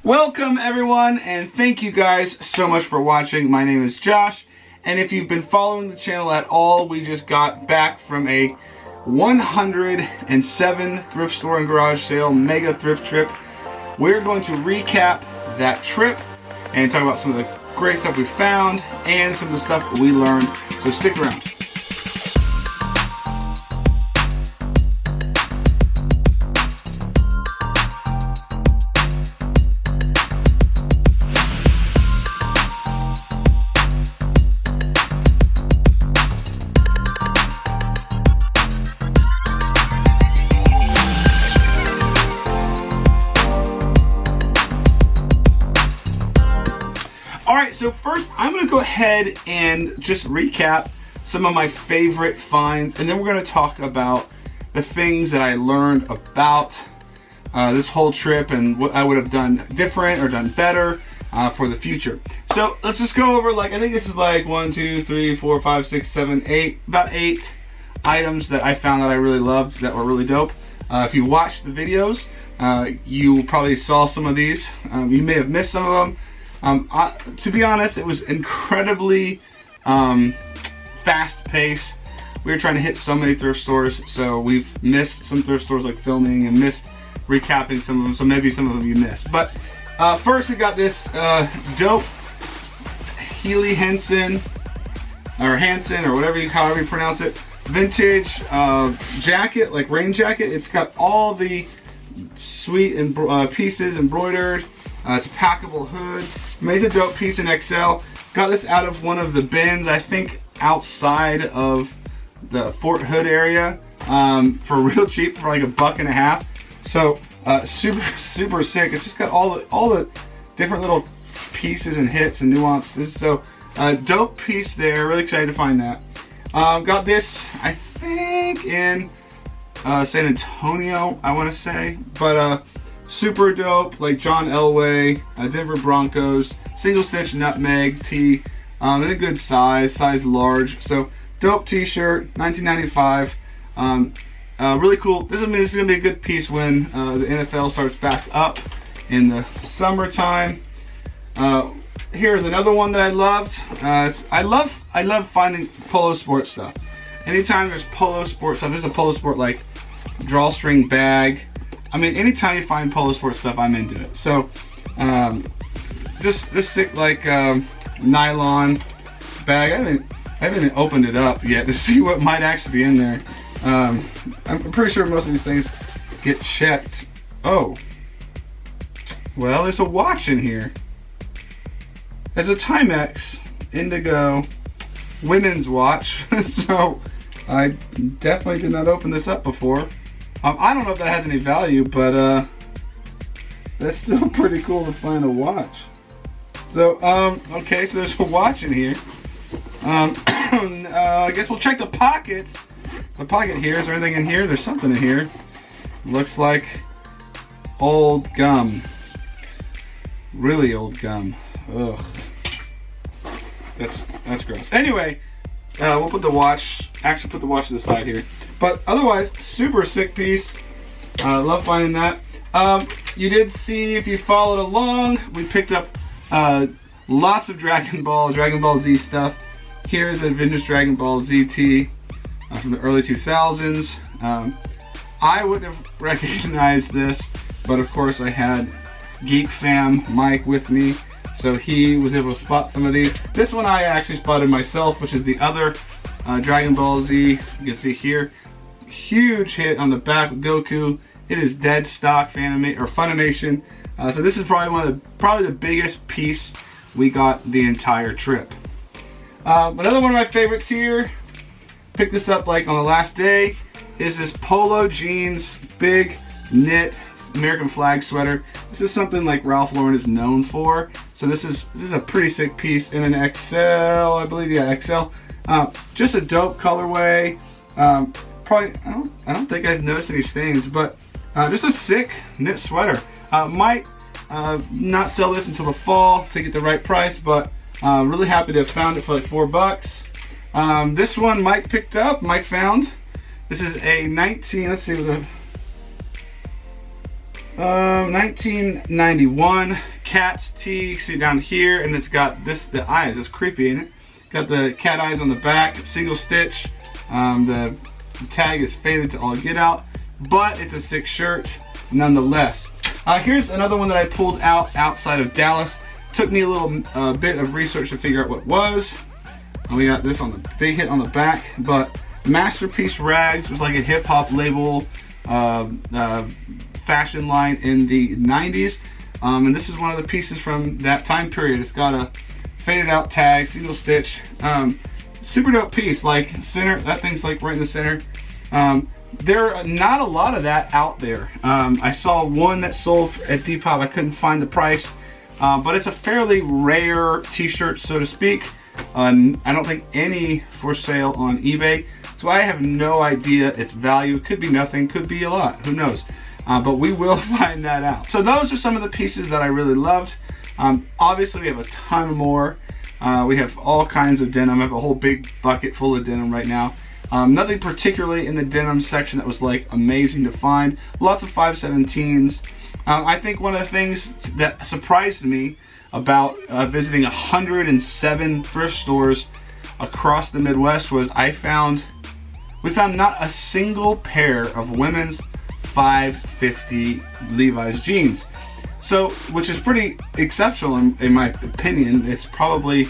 Welcome everyone, and thank you guys so much for watching. My name is Josh, and if you've been following the channel at all, we just got back from a 107 thrift store and garage sale mega thrift trip. We're going to recap that trip and talk about some of the great stuff we found and some of the stuff we learned, so stick around. Alright, so first I'm going to go ahead and just recap some of my favorite finds, and then we're going to talk about the things that I learned about this whole trip and what I would have done different or done better for the future. So let's just go over, I think this is like 1, 2, 3, 4, 5, 6, 7, 8, about 8 items that I found that I really loved that were really dope. If you watched the videos, you probably saw some of these. You may have missed some of them. To be honest, it was incredibly fast paced. We were trying to hit so many thrift stores, so we've missed some thrift stores like filming and missed recapping some of them, so maybe some of them you missed. But first we got this dope Healy Hansen, or whatever however you pronounce it, vintage jacket, like rain jacket. It's got all the sweet pieces embroidered. It's a packable hood. Amazing dope piece in XL. Got this out of one of the bins, I think outside of the Fort Hood area, for real cheap, for like $1.50. So super sick. It's just got all the different little pieces and hits and nuances. So dope piece there. Really excited to find that. Got this, I think in San Antonio, I want to say, but super dope, like John Elway, Denver Broncos, single stitch nutmeg tee, in a good size large. So dope t-shirt, $19.95. Really cool. This is gonna be a good piece when the NFL starts back up in the summertime. Here's another one that I loved. I love finding polo sport stuff. Anytime there's polo sport stuff, there's a polo sport like drawstring bag. I mean, anytime you find polo sport stuff, I'm into it. So, just sick like nylon bag. I haven't even opened it up yet to see what might actually be in there. I'm pretty sure most of these things get checked. Oh, well, there's a watch in here. There's a Timex Indigo women's watch. So, I definitely did not open this up before. I don't know if that has any value, but that's still pretty cool to find a watch. So, okay, so there's a watch in here. I guess we'll check the pockets. The pocket here, is there anything in here? There's something in here. Looks like old gum. Really old gum. Ugh. That's gross. Anyway, we'll put the watch, actually put the watch to the side here. But otherwise, super sick piece. Love finding that. You did see, if you followed along, we picked up lots of Dragon Ball Z stuff. Here's a vintage Dragon Ball Z tee from the early 2000s. I wouldn't have recognized this, but of course I had Geek Fam Mike with me, so he was able to spot some of these. This one I actually spotted myself, which is the other Dragon Ball Z. You can see here. Huge hit on the back with Goku. It is dead stock Funimation. So this is probably the biggest piece we got the entire trip. Another one of my favorites here, picked this up like on the last day, is this polo jeans big knit American flag sweater. This is something like Ralph Lauren is known for. So this is a pretty sick piece in an XL, I believe. Yeah, XL. Just a dope colorway. Probably, I don't think I've noticed any stains, but just a sick knit sweater. Might not sell this until the fall to get the right price, but really happy to have found it for like $4. This one Mike found. This is a 19, let's see, 1991 Cat's tee. See down here, and it's got this, the eyes. It's creepy, ain't it? Got the cat eyes on the back, single stitch. The tag is faded to all get out, but it's a sick shirt nonetheless. Here's another one that I pulled out outside of Dallas. Took me a little bit of research to figure out what it was. We got this on the big hit on the back, but Masterpiece Rags was like a hip hop label fashion line in the 90s, and this is one of the pieces from that time period. It's got a faded out tag, single stitch, super dope piece. Like center, that thing's like right in the center. There are not a lot of that out there. I saw one that sold at Depop. I couldn't find the price, but it's a fairly rare t-shirt, so to speak. I don't think any for sale on eBay, so I have no idea its value. Could be nothing, could be a lot, who knows. But we will find that out. So those are some of the pieces that I really loved. Obviously we have a ton more. We have all kinds of denim. I have a whole big bucket full of denim right now. Nothing particularly in the denim section that was like amazing to find. Lots of 517s. I think one of the things that surprised me about visiting 107 thrift stores across the Midwest was we found not a single pair of women's 550 Levi's jeans. So, which is pretty exceptional in my opinion. It's probably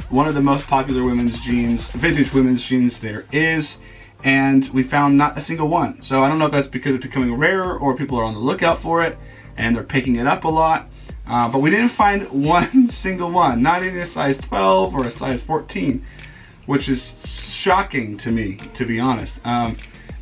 one of the most popular women's jeans, vintage women's jeans there is, and we found not a single one. So I don't know if that's because it's becoming rarer or people are on the lookout for it and they're picking it up a lot. But we didn't find one single one, not even a size 12 or a size 14, which is shocking to me, to be honest.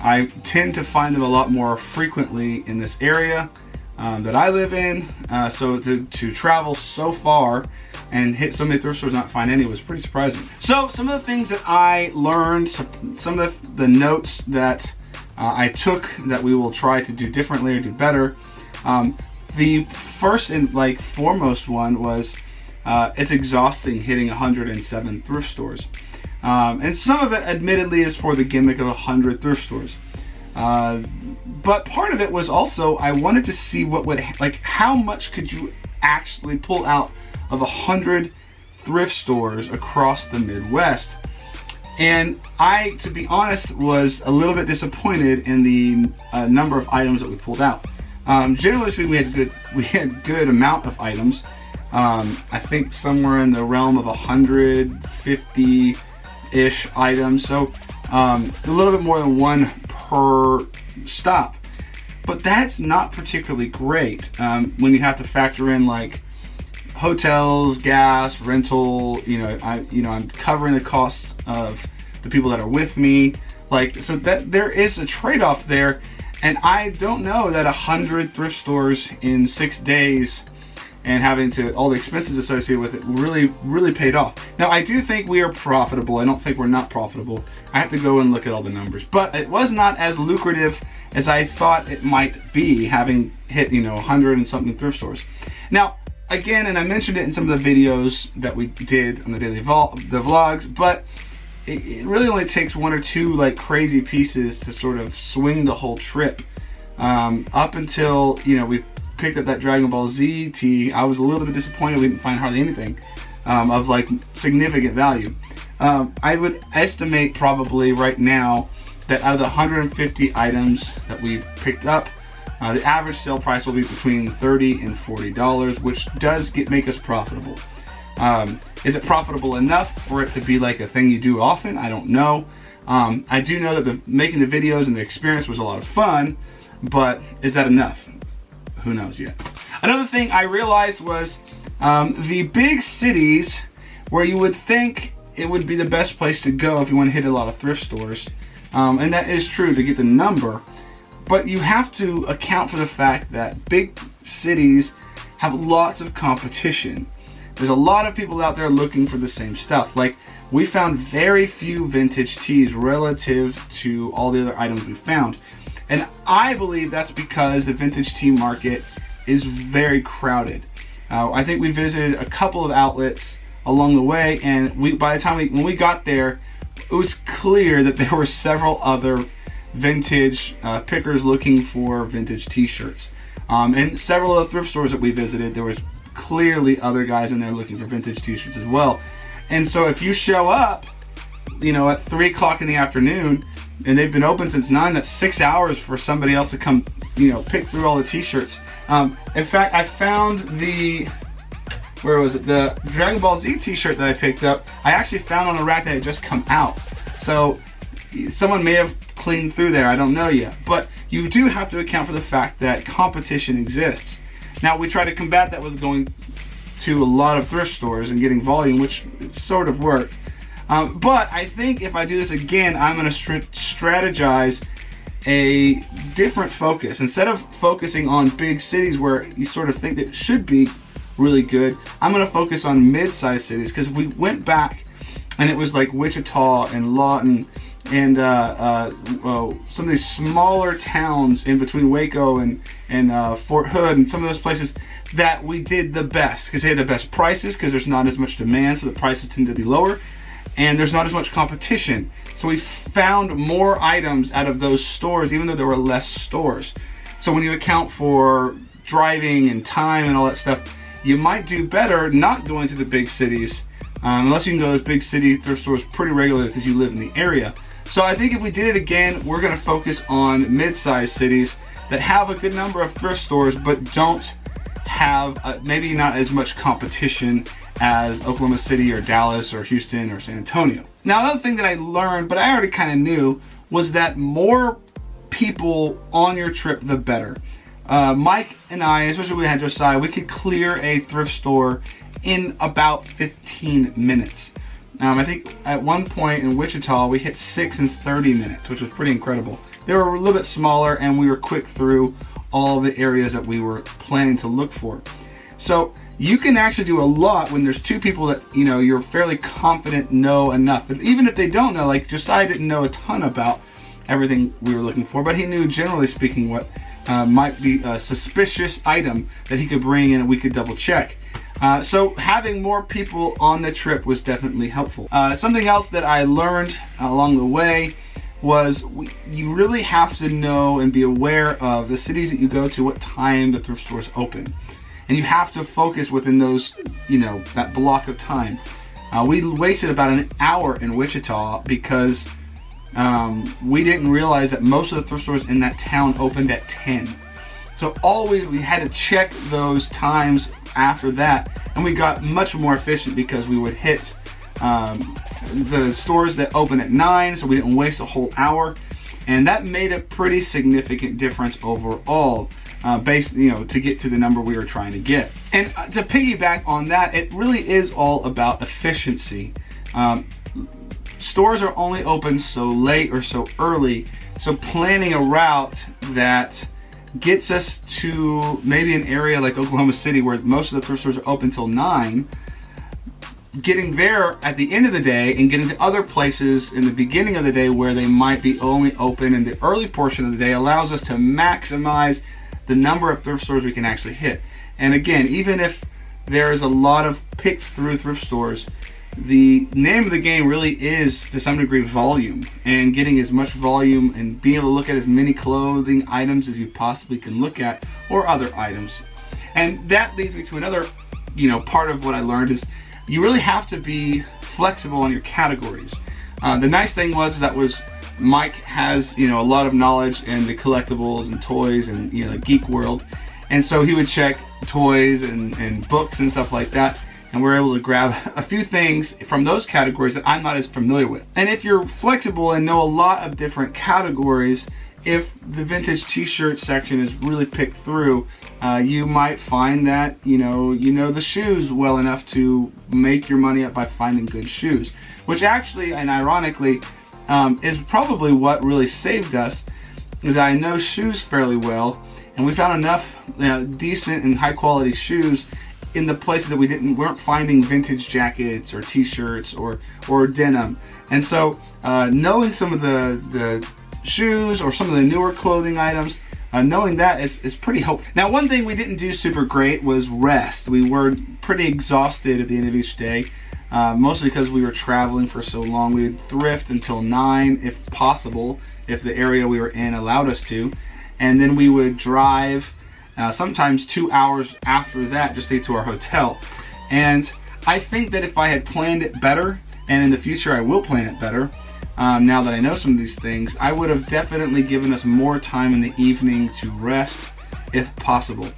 I tend to find them a lot more frequently in this area that I live in, so to travel so far and hit so many thrift stores and not find any was pretty surprising. So some of the things that I learned, some of the notes that I took that we will try to do differently or do better. The first and like foremost one was it's exhausting hitting 107 thrift stores. And some of it admittedly is for the gimmick of 100 thrift stores. But part of it was also I wanted to see what would, like, how much could you actually pull out of 100 thrift stores across the Midwest. And I, to be honest, was a little bit disappointed in the number of items that we pulled out. Generally speaking, we had good amount of items. I think somewhere in the realm of 150-ish items, so a little bit more than one per stop. But that's not particularly great when you have to factor in like hotels, gas, rental. I'm covering the cost of the people that are with me. Like, so that there is a trade-off there, and I don't know that 100 thrift stores in 6 days and having to all the expenses associated with it really paid off. Now I do think we are profitable. I don't think we're not profitable. I have to go and look at all the numbers, but it was not as lucrative as I thought it might be, having hit 100 and something thrift stores. Now again, and I mentioned it in some of the videos that we did on the daily the vlogs, but it really only takes one or two like crazy pieces to sort of swing the whole trip. Up until we picked up that Dragon Ball Z tee, I was a little bit disappointed we didn't find hardly anything of like significant value. I would estimate probably right now that out of the 150 items that we picked up, the average sale price will be between $30 and $40, which does make us profitable. Is it profitable enough for it to be like a thing you do often? I don't know. I do know that making the videos and the experience was a lot of fun, but is that enough? Who knows yet. Another thing I realized was the big cities where you would think it would be the best place to go if you want to hit a lot of thrift stores, and that is true to get the number, but you have to account for the fact that big cities have lots of competition. There's a lot of people out there looking for the same stuff. Like, we found very few vintage tees relative to all the other items we found. And I believe that's because the vintage tee market is very crowded. I think we visited a couple of outlets along the way, and by the time when we got there, it was clear that there were several other vintage pickers looking for vintage t-shirts. And several of the thrift stores that we visited, there was clearly other guys in there looking for vintage t-shirts as well. And so if you show up, at 3 o'clock in the afternoon, and they've been open since 9, that's 6 hours for somebody else to come, pick through all the t-shirts. In fact, I found the Dragon Ball Z t-shirt that I picked up, I actually found on a rack that had just come out. So someone may have cleaned through there, I don't know yet. But you do have to account for the fact that competition exists. Now, we try to combat that with going to a lot of thrift stores and getting volume, which sort of worked. But I think if I do this again, I'm going to strategize a different focus. Instead of focusing on big cities where you sort of think that it should be really good, I'm going to focus on mid-sized cities, because if we went back and it was like Wichita and Lawton and some of these smaller towns in between Waco and Fort Hood and some of those places that we did the best, because they had the best prices, because there's not as much demand, so the prices tend to be lower, and there's not as much competition. So we found more items out of those stores, even though there were less stores. So when you account for driving and time and all that stuff, you might do better not going to the big cities, unless you can go to those big city thrift stores pretty regularly because you live in the area. So I think if we did it again, we're going to focus on mid-sized cities that have a good number of thrift stores but don't have maybe not as much competition as Oklahoma City or Dallas or Houston or San Antonio. Now, another thing that I learned, but I already kind of knew, was that more people on your trip, the better. Mike and I, especially when we had Josiah, we could clear a thrift store in about 15 minutes. I think at one point in Wichita, we hit 6 in 30 minutes, which was pretty incredible. They were a little bit smaller, and we were quick through all the areas that we were planning to look for. So you can actually do a lot when there's two people that you're fairly confident know enough. But even if they don't know, like Josiah didn't know a ton about everything we were looking for, but he knew, generally speaking, what might be a suspicious item that he could bring in and we could double check. So having more people on the trip was definitely helpful. Something else that I learned along the way was you really have to know and be aware of the cities that you go to, what time the thrift stores open. And you have to focus within those, that block of time. We wasted about an hour in Wichita because we didn't realize that most of the thrift stores in that town opened at 10. So we had to check those times after that, and we got much more efficient because we would hit the stores that open at 9, so we didn't waste a whole hour, and that made a pretty significant difference overall, to get to the number we were trying to get. And to piggyback on that, it really is all about efficiency. Stores are only open so late or so early, so planning a route that gets us to maybe an area like Oklahoma City where most of the thrift stores are open till 9, getting there at the end of the day and getting to other places in the beginning of the day where they might be only open in the early portion of the day allows us to maximize the number of thrift stores we can actually hit. And again, even if there's a lot of picked through thrift stores, the name of the game really is, to some degree, volume, and getting as much volume and being able to look at as many clothing items as you possibly can look at, or other items. And that leads me to another, part of what I learned is you really have to be flexible on your categories. The nice thing was Mike has, a lot of knowledge in the collectibles and toys and, geek world. And so he would check toys and books and stuff like that. And we're able to grab a few things from those categories that I'm not as familiar with. And if you're flexible and know a lot of different categories, if the vintage t-shirt section is really picked through, you might find that, you know the shoes well enough to make your money up by finding good shoes. Which actually, and ironically, is probably what really saved us, is I know shoes fairly well, and we found enough decent and high quality shoes in the places that we weren't finding vintage jackets or t-shirts or denim. And so knowing some of the shoes or some of the newer clothing items, knowing that is pretty helpful. Now, one thing we didn't do super great was rest. We were pretty exhausted at the end of each day, mostly because we were traveling for so long. We would thrift until 9 if possible, if the area we were in allowed us to, and then we would drive sometimes 2 hours after that just to get to our hotel. And I think that if I had planned it better, and in the future I will plan it better, now that I know some of these things, I would have definitely given us more time in the evening to rest if possible.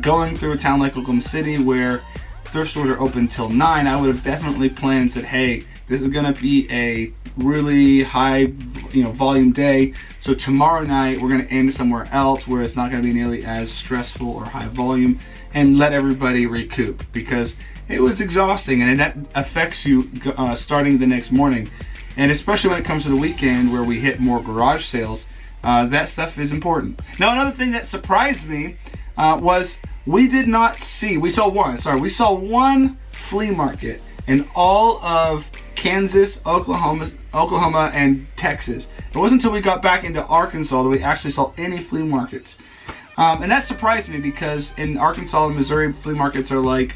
Going through a town like Oklahoma City where thrift stores are open till 9, I would have definitely planned and said, hey, this is gonna be a really high volume day, so tomorrow night we're gonna end somewhere else where it's not gonna be nearly as stressful or high volume, and let everybody recoup, because it was exhausting and that affects you starting the next morning. And especially when it comes to the weekend where we hit more garage sales, that stuff is important. Now, another thing that surprised me was we saw one flea market in all of Kansas, Oklahoma, and Texas. It wasn't until we got back into Arkansas that we actually saw any flea markets. And that surprised me, because in Arkansas and Missouri, flea markets are like,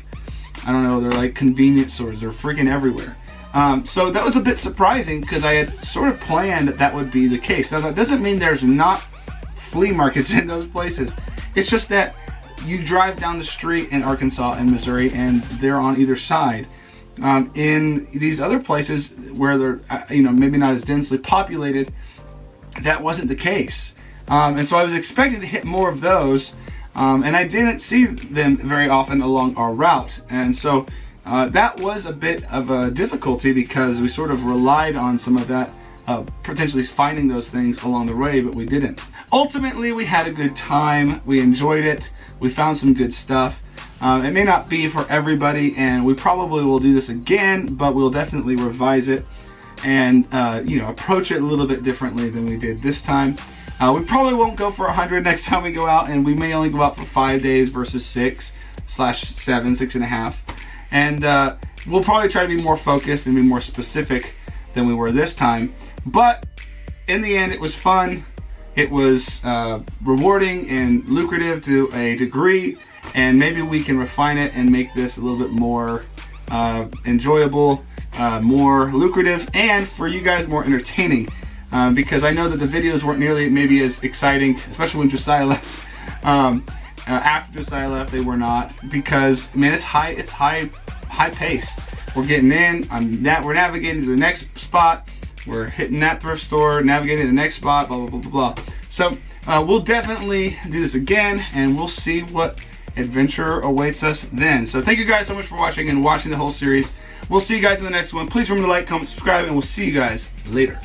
I don't know, they're like convenience stores. They're freaking everywhere. So that was a bit surprising, because I had sort of planned that would be the case. Now, that doesn't mean there's not flea markets in those places. It's just that you drive down the street in Arkansas and Missouri and they're on either side. In these other places where they're maybe not as densely populated, that wasn't the case. And so I was expecting to hit more of those, and I didn't see them very often along our route. And so that was a bit of a difficulty, because we sort of relied on some of that, potentially finding those things along the way, but we didn't. Ultimately, we had a good time. We enjoyed it. We found some good stuff. It may not be for everybody, and we probably will do this again, but we'll definitely revise it and approach it a little bit differently than we did this time. We probably won't go for 100 next time we go out, and we may only go out for 5 days versus 6/7, 6.5. And we'll probably try to be more focused and be more specific than we were this time. But in the end, it was fun. It was rewarding and lucrative to a degree, and maybe we can refine it and make this a little bit more enjoyable, more lucrative, and for you guys more entertaining. Because I know that the videos weren't nearly maybe as exciting, especially when Josiah left. After Josiah left, they were not, because man, it's high pace. We're getting in. We're navigating to the next spot. We're hitting that thrift store, navigating to the next spot, blah, blah, blah, blah, blah. So we'll definitely do this again, and we'll see what adventure awaits us then. So thank you guys so much for watching and watching the whole series. We'll see you guys in the next one. Please remember to like, comment, subscribe, and we'll see you guys later.